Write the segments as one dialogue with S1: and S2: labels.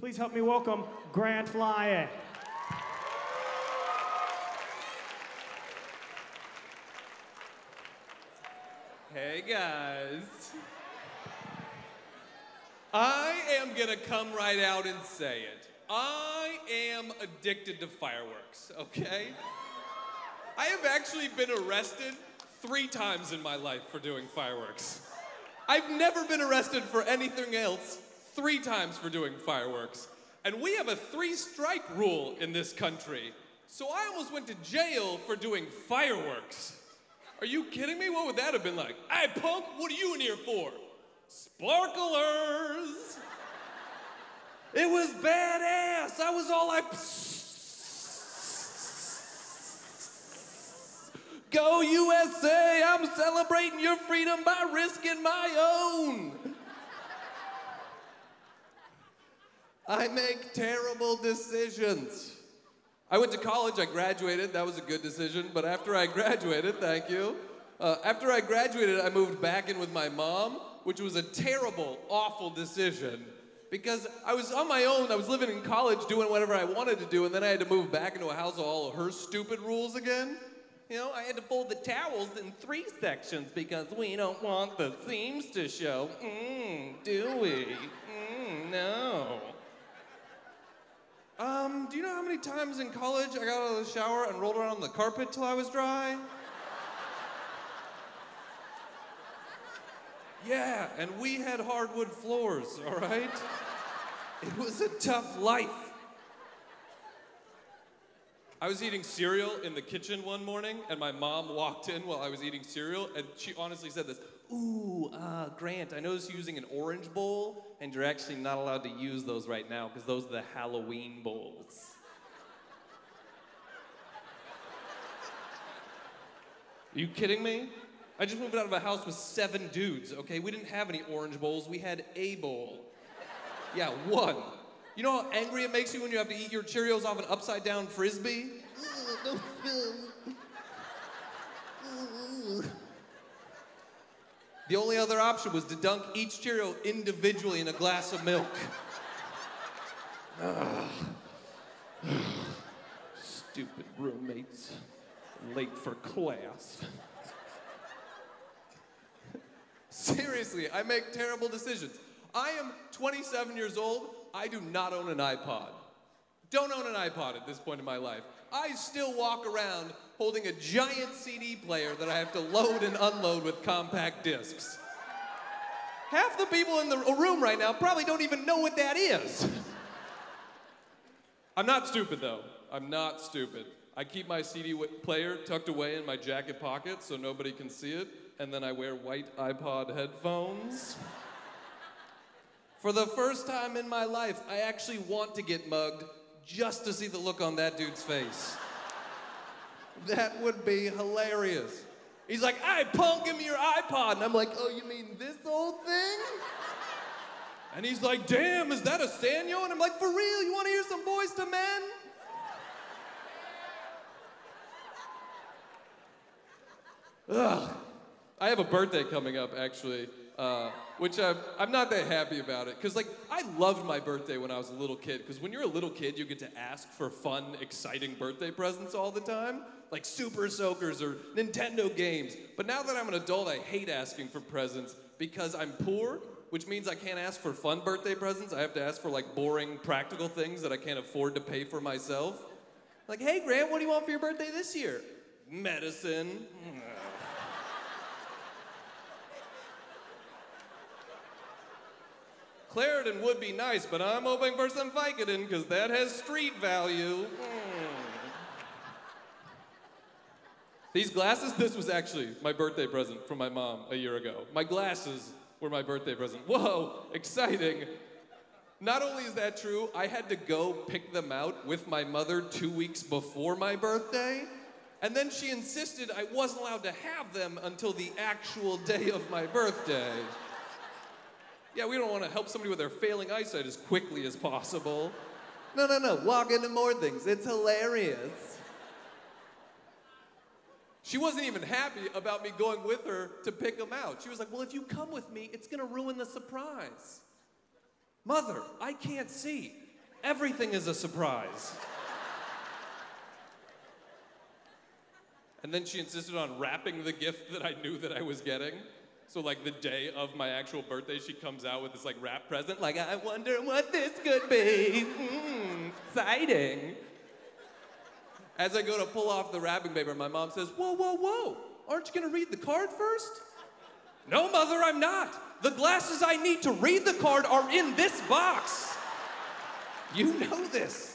S1: Please help me welcome Grant Lyon.
S2: Hey guys. I am gonna come right out and say it. I am addicted to fireworks, okay? I have actually been arrested 3 times in my life for doing fireworks. I've never been arrested for anything else 3 times for doing fireworks. And we have a 3-strike rule in this country. So I almost went to jail for doing fireworks. Are you kidding me? What would that have been like? Hey, punk, what are you in here for? Sparklers! It was badass. I was all like, go USA, I'm celebrating your freedom by risking my own. I make terrible decisions. I went to college, I graduated, that was a good decision, but after I graduated, thank you, after I graduated, I moved back in with my mom, which was a terrible, awful decision, because I was on my own, I was living in college doing whatever I wanted to do, and then I had to move back into a house with all of her stupid rules again. You know, I had to fold the towels in 3 sections because we don't want the seams to show. Do we? No. Do you know how many times in college I got out of the shower and rolled around on the carpet till I was dry? Yeah, and we had hardwood floors, all right? It was a tough life. I was eating cereal in the kitchen one morning, and my mom walked in while I was eating cereal, and she honestly said this, Grant, I noticed you're using an orange bowl, and you're actually not allowed to use those right now, because those are the Halloween bowls. Are you kidding me? I just moved out of a house with 7 dudes, okay? We didn't have any orange bowls, we had a bowl. Yeah, 1. You know how angry it makes you when you have to eat your Cheerios off an upside-down Frisbee? The only other option was to dunk each Cheerio individually in a glass of milk. Stupid roommates, late for class. Seriously, I make terrible decisions. I am 27 years old. I do not own an iPod. Don't own an iPod at this point in my life. I still walk around holding a giant CD player that I have to load and unload with compact discs. Half the people in the room right now probably don't even know what that is. I'm not stupid, though. I'm not stupid. I keep my CD player tucked away in my jacket pocket so nobody can see it, and then I wear white iPod headphones. For the first time in my life, I actually want to get mugged just to see the look on that dude's face. That would be hilarious. He's like, hey, punk, give me your iPod. And I'm like, oh, you mean this old thing? And he's like, damn, is that a Sanyo? And I'm like, for real, you want to hear some Boys to Men? Ugh. I have a birthday coming up, actually, which I'm not that happy about it. Because, like, I loved my birthday when I was a little kid. Because when you're a little kid, you get to ask for fun, exciting birthday presents all the time. Like Super Soakers or Nintendo games. But now that I'm an adult, I hate asking for presents because I'm poor, which means I can't ask for fun birthday presents. I have to ask for, like, boring, practical things that I can't afford to pay for myself. Like, hey, Grant, what do you want for your birthday this year? Medicine. Claritin would be nice, but I'm hoping for some Vicodin because that has street value. These glasses, this was actually my birthday present from my mom a year ago. My glasses were my birthday present. Whoa, exciting. Not only is that true, I had to go pick them out with my mother 2 weeks before my birthday, and then she insisted I wasn't allowed to have them until the actual day of my birthday. Yeah, we don't want to help somebody with their failing eyesight as quickly as possible. No, walk into more things. It's hilarious. She wasn't even happy about me going with her to pick them out. She was like, well, if you come with me, it's going to ruin the surprise. Mother, I can't see. Everything is a surprise. And then she insisted on wrapping the gift that I knew that I was getting. So like the day of my actual birthday, she comes out with this like wrap present, like, I wonder what this could be. Exciting. As I go to pull off the wrapping paper, my mom says, whoa, whoa, whoa. Aren't you gonna read the card first? No, Mother, I'm not. The glasses I need to read the card are in this box. You know this.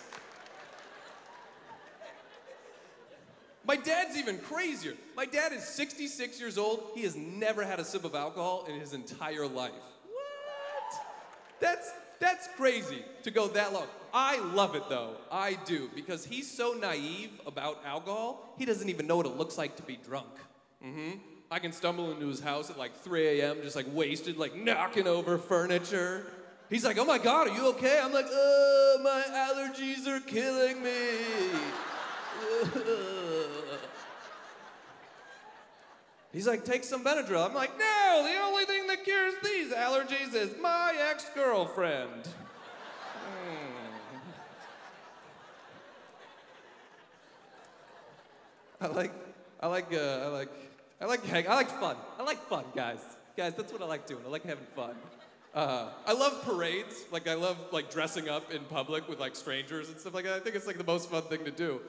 S2: My dad's even crazier. My dad is 66 years old. He has never had a sip of alcohol in his entire life. What? That's crazy to go that long. I love it though. I do, because he's so naive about alcohol, he doesn't even know what it looks like to be drunk. I can stumble into his house at like 3 a.m. just like wasted, like knocking over furniture. He's like, oh my God, are you okay? I'm like, my allergies are killing me. He's like, take some Benadryl. I'm like, no, the only thing that cures these allergies is my ex-girlfriend. I like fun. I like fun, guys. Guys, that's what I like doing. I like having fun. I love parades. Like, I love like dressing up in public with like strangers and stuff like that. I think it's like the most fun thing to do.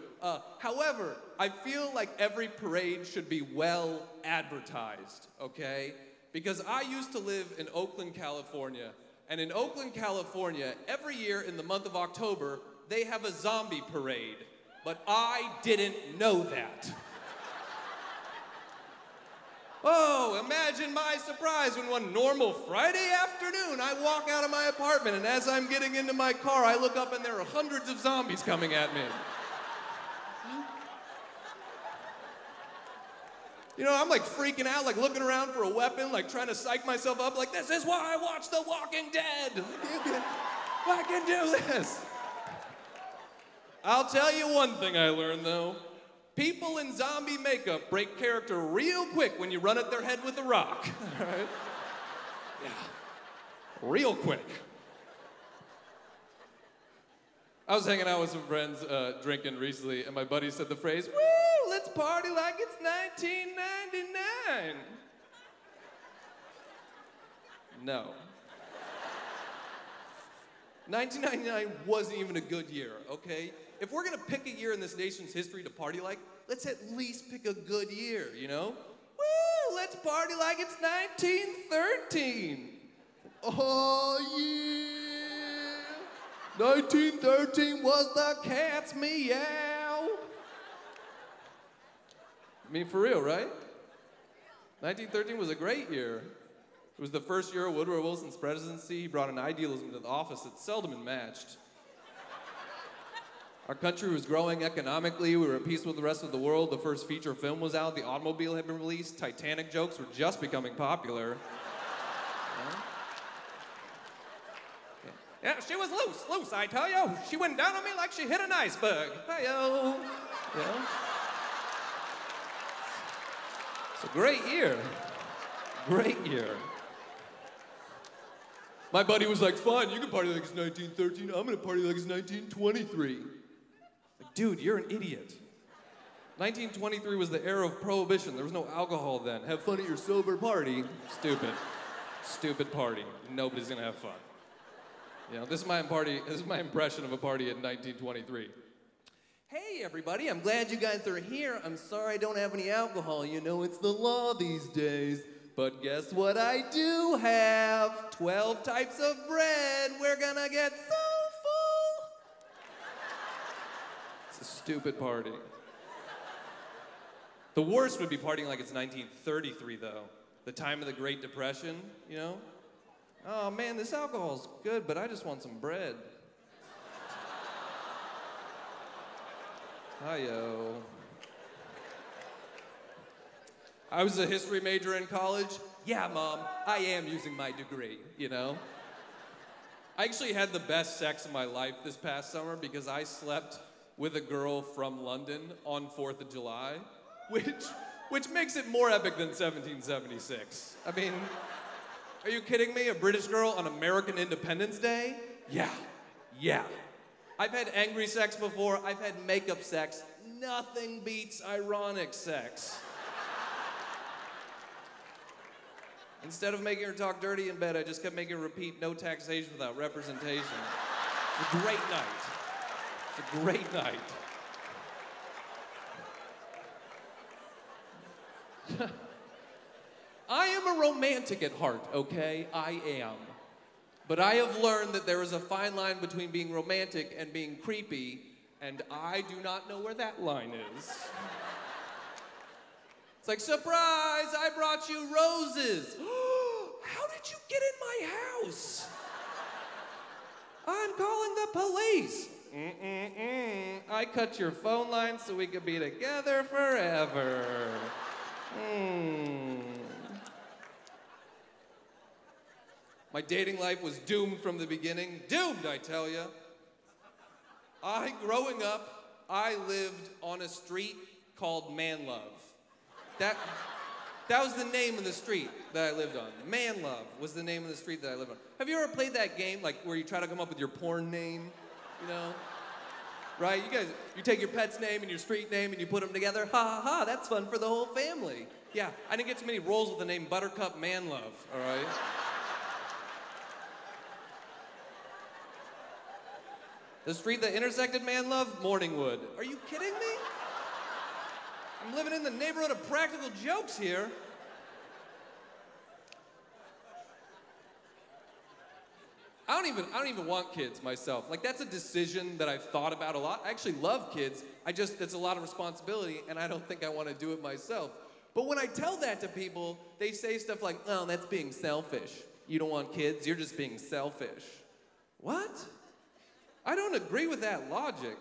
S2: However, I feel like every parade should be well advertised, okay? Because I used to live in Oakland, California. And in Oakland, California, every year in the month of October, they have a zombie parade. But I didn't know that. Oh, imagine my surprise when one normal Friday afternoon, I walk out of my apartment, and as I'm getting into my car, I look up and there are hundreds of zombies coming at me. You know, I'm like freaking out, like looking around for a weapon, like trying to psych myself up, like, this is why I watch The Walking Dead. I can do this. I'll tell you one thing I learned, though. People in zombie makeup break character real quick when you run at their head with a rock. All right? Yeah. Real quick. I was hanging out with some friends drinking recently, and my buddy said the phrase, woo, let's party like it's 1999. No. 1999 wasn't even a good year, okay? If we're gonna pick a year in this nation's history to party like, let's at least pick a good year, you know? Woo, let's party like it's 1913. Oh, yeah. 1913 was the cat's meow. I mean, for real, right? 1913 was a great year. It was the first year of Woodrow Wilson's presidency. He brought an idealism to the office that's seldom been matched. Our country was growing economically. We were at peace with the rest of the world. The first feature film was out. The automobile had been released. Titanic jokes were just becoming popular. Yeah, she was loose, I tell you. She went down on me like she hit an iceberg. Hi-yo. Yeah. It's a great year. Great year. My buddy was like, fine, you can party like it's 1913. I'm gonna party like it's 1923. Like, dude, you're an idiot. 1923 was the era of prohibition. There was no alcohol then. Have fun at your sober party. Stupid. Stupid party. Nobody's gonna have fun. You know, this is my impression of a party in 1923. Hey everybody, I'm glad you guys are here. I'm sorry I don't have any alcohol. You know, it's the law these days. But guess what I do have? 12 types of bread. We're gonna get so full. It's a stupid party. The worst would be partying like it's 1933, though. The time of the Great Depression, you know? Oh man, this alcohol's good, but I just want some bread. Hi-yo. I was a history major in college. Yeah, Mom, I am using my degree, you know? I actually had the best sex of my life this past summer because I slept with a girl from London on 4th of July, which makes it more epic than 1776. I mean, are you kidding me? A British girl on American Independence Day? Yeah. I've had angry sex before. I've had makeup sex. Nothing beats ironic sex. Instead of making her talk dirty in bed, I just kept making her repeat no taxation without representation. It's a great night. It's a great night. I am a romantic at heart, okay? I am. But I have learned that there is a fine line between being romantic and being creepy, and I do not know where that line is. It's like, surprise, I brought you roses. How did you get in my house? I'm calling the police. I cut your phone line so we could be together forever. My dating life was doomed from the beginning. Doomed, I tell you. Growing up, I lived on a street called Man Love. That was the name of the street that I lived on. Man Love was the name of the street that I lived on. Have you ever played that game, like where you try to come up with your porn name, you know? Right, you take your pet's name and your street name and you put them together. Ha ha ha, that's fun for the whole family. Yeah, I didn't get too many roles with the name Buttercup Man Love, all right? The street that intersected Man Love, Morningwood. Are you kidding me? I'm living in the neighborhood of practical jokes here. I don't even want kids myself. Like, that's a decision that I've thought about a lot. I actually love kids. It's a lot of responsibility, and I don't think I want to do it myself. But when I tell that to people, they say stuff like, oh, that's being selfish. You don't want kids, you're just being selfish. What? I don't agree with that logic.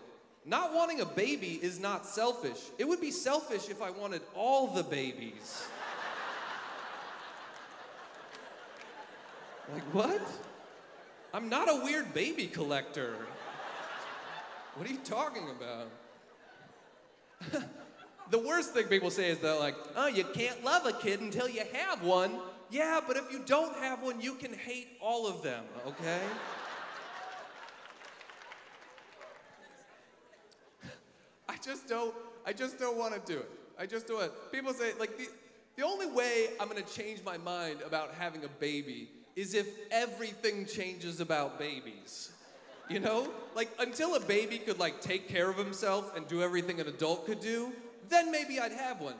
S2: Not wanting a baby is not selfish. It would be selfish if I wanted all the babies. Like, what? I'm not a weird baby collector. What are you talking about? The worst thing people say is that, like, oh, you can't love a kid until you have one. Yeah, but if you don't have one, you can hate all of them, okay? I just don't want to do it. I just don't. People say, like, the only way I'm going to change my mind about having a baby is if everything changes about babies. You know? Like, until a baby could, like, take care of himself and do everything an adult could do, then maybe I'd have one.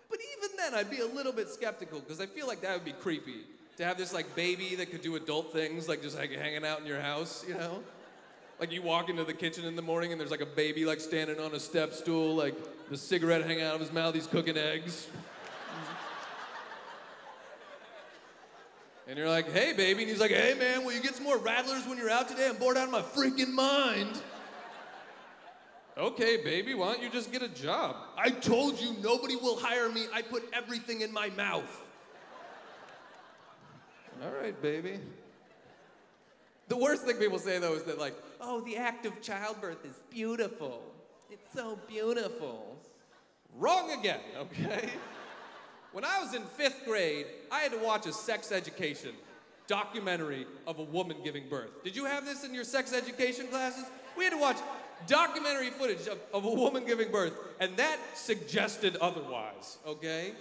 S2: But even then, I'd be a little bit skeptical, because I feel like that would be creepy. To have this, like, baby that could do adult things, like just, like, hanging out in your house, you know? Like, you walk into the kitchen in the morning and there's, like, a baby, like, standing on a step stool, like, the cigarette hanging out of his mouth, he's cooking eggs. And you're like, hey, baby. And he's like, hey, man, will you get some more Rattlers when you're out today? I'm bored out of my freaking mind. Okay, baby, why don't you just get a job? I told you nobody will hire me. I put everything in my mouth. All right, baby. The worst thing people say, though, is that, like, oh, the act of childbirth is beautiful. It's so beautiful. Wrong again, okay? When I was in 5th grade, I had to watch a sex education documentary of a woman giving birth. Did you have this in your sex education classes? We had to watch documentary footage of a woman giving birth, and that suggested otherwise, okay?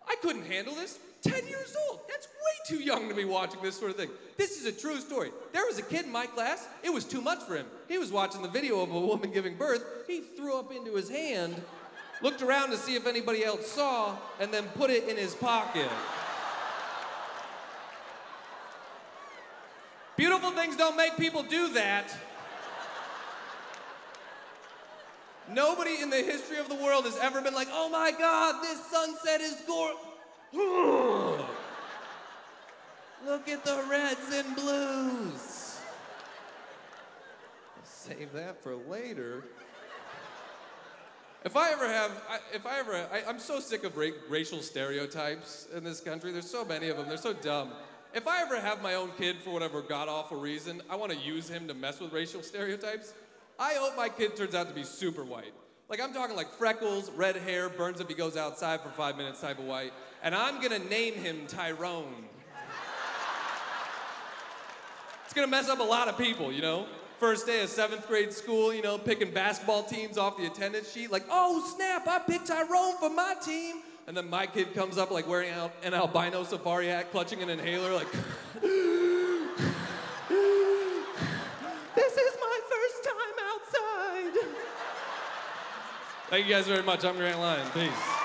S2: I couldn't handle this. 10 years old. That's way too young to be watching this sort of thing. This is a true story. There was a kid in my class. It was too much for him. He was watching the video of a woman giving birth. He threw up into his hand, looked around to see if anybody else saw, and then put it in his pocket. Beautiful things don't make people do that. Nobody in the history of the world has ever been like, oh my God, this sunset is gorgeous. Look at the reds and blues. I'll save that for later. I'm so sick of racial stereotypes in this country. There's so many of them. They're so dumb. If I ever have my own kid for whatever god-awful reason, I want to use him to mess with racial stereotypes. I hope my kid turns out to be super white. Like, I'm talking like freckles, red hair, burns if he goes outside for 5 minutes type of white. And I'm gonna name him Tyrone. It's gonna mess up a lot of people, you know? first day of 7th grade school, you know, picking basketball teams off the attendance sheet, like, oh snap, I picked Tyrone for my team. And then my kid comes up like wearing an albino safari hat, clutching an inhaler, like, this is my first time outside. Thank you guys very much. I'm Grant Lyon. Peace.